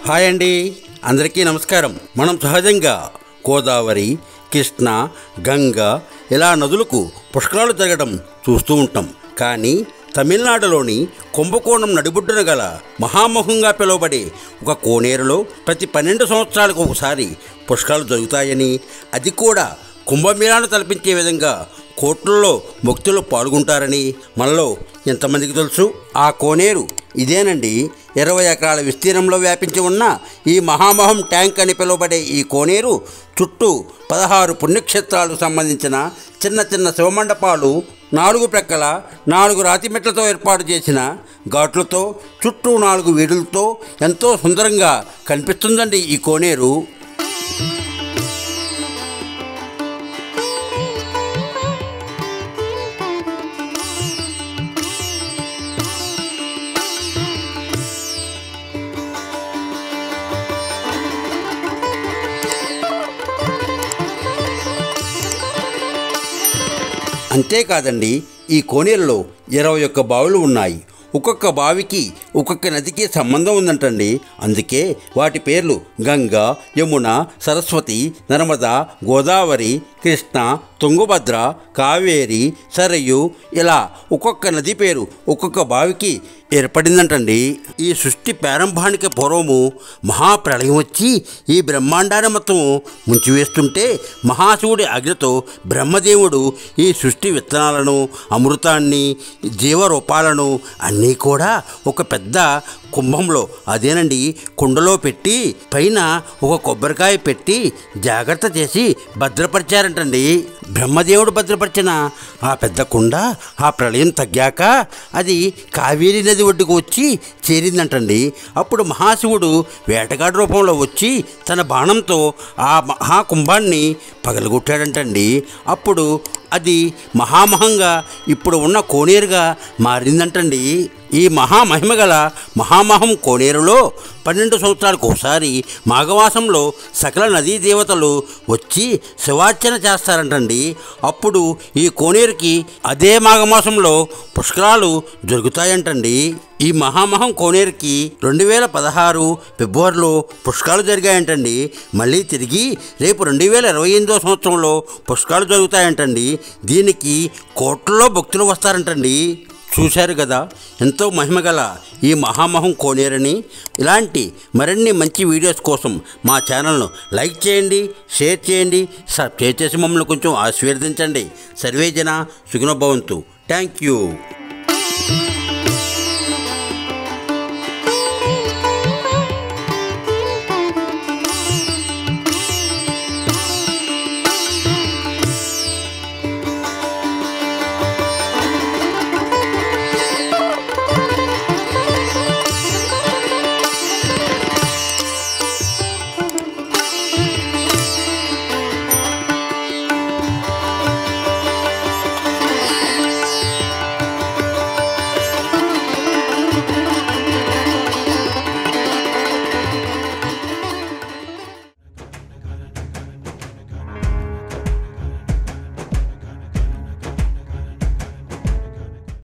Hi అండి, అందరికీ నమస్కారం. మనం సహజంగా గోదావరి, కృష్ణ, గంగ ఇలా నదులకు పుష్కరాలు జరగడం చూస్తూ ఉంటాం. కానీ తమిళనాడులోని కుంభకోణం నడిబొడ్డున గల మహామహంగా పిలువబడే ఒక కోనేరులో ప్రతి 12 సంవత్సరాలకు ఒకసారి పుష్కరాలు జరుగుతాయని, అది కూడా కుంభమేళాను తలపించే విధంగా కోట్లలో భక్తులు పాల్గొంటారని మనలో ఎంతమందికి తెలుసు? ఆ కోనేరు ఇదేనండి. 20 ఎకరాల విస్తీర్ణంలో వ్యాపించి ఉన్న ఈ మహామహం ట్యాంక్ అని పిలువబడే ఈ కోనేరు చుట్టూ 16 పుణ్యక్షేత్రాలకు సంబంధించిన చిన్న చిన్న శివమండపాలు, 4 ప్రక్కల 4 రాతి మెట్లతో ఏర్పాటు చేసిన ఘాట్లతో చుట్టూ 4 వీధులతో ఎంతో సుందరంగా కనిపిస్తుందండి ఈ కోనేరు. అంతేకాదండి, ఈ కోనేరులో 21 బావులు ఉన్నాయి. ఒక్కొక్క బావికి ఒక్కొక్క నదికి సంబంధం ఉందంటండి. అందుకే వాటి పేర్లు గంగా, యమున, సరస్వతి, నర్మద, గోదావరి, కృష్ణ, తుంగభద్ర, కావేరి, సరయు ఇలా ఒక్కొక్క నది పేరు ఒక్కొక్క బావికి ఏర్పడిందంటండి. ఈ సృష్టి ప్రారంభానికి పూర్వము మహాప్రళయం వచ్చి ఈ బ్రహ్మాండాన్ని మొత్తం ముంచివేస్తుంటే మహాశివుడి ఆజ్ఞతో బ్రహ్మదేవుడు ఈ సృష్టి విత్తనాలను, అమృతాన్ని, జీవరూపాలను అన్నీ కూడా ఒక పెద్ద కుంభంలో, అదేనండి కుండలో పెట్టి పైన ఒక కొబ్బరికాయ పెట్టి జాగ్రత్త చేసి భద్రపరిచారంటండి. బ్రహ్మదేవుడు భద్రపరిచిన ఆ పెద్ద కుండ ఆ ప్రళయం తగ్గాక అది కావేరీ నది ఒడ్డుకు వచ్చి చేరిందంటండి. అప్పుడు మహాశివుడు వేటగాడి రూపంలో వచ్చి తన బాణంతో ఆ మహాకుంభాన్ని పగలగొట్టాడంటండి. అప్పుడు అది మహామహంగా ఇప్పుడు ఉన్న కోనేరుగా మారిందంటండి. ఈ మహామహిమ గల మహామహం కోనేరులో 12 సంవత్సరాలకు ఒకసారి మాఘమాసంలో సకల నదీ దేవతలు వచ్చి శివార్చన చేస్తారంటండి. అప్పుడు ఈ కోనేరుకి అదే మాఘమాసంలో పుష్కరాలు జరుగుతాయంటండి. ఈ మహామహం కోనేరుకి 2016 ఫిబ్రవరిలో పుష్కరాలు జరిగాయంటండి. మళ్ళీ తిరిగి రేపు 2028 సంవత్సరంలో పుష్కరాలు జరుగుతాయంటండి. దీనికి కోట్లలో భక్తులు వస్తారంటండి. చూశారు కదా ఎంతో మహిమగల ఈ మహామహం కోనేరుని. ఇలాంటి మరిన్ని మంచి వీడియోస్ కోసం మా ఛానల్ను లైక్ చేయండి, షేర్ చేయండి, సబ్స్క్రైబ్ చేసి మమ్మల్ని కొంచెం ఆశీర్వదించండి. సర్వే జన సుఖినో భవంతు. Thank you.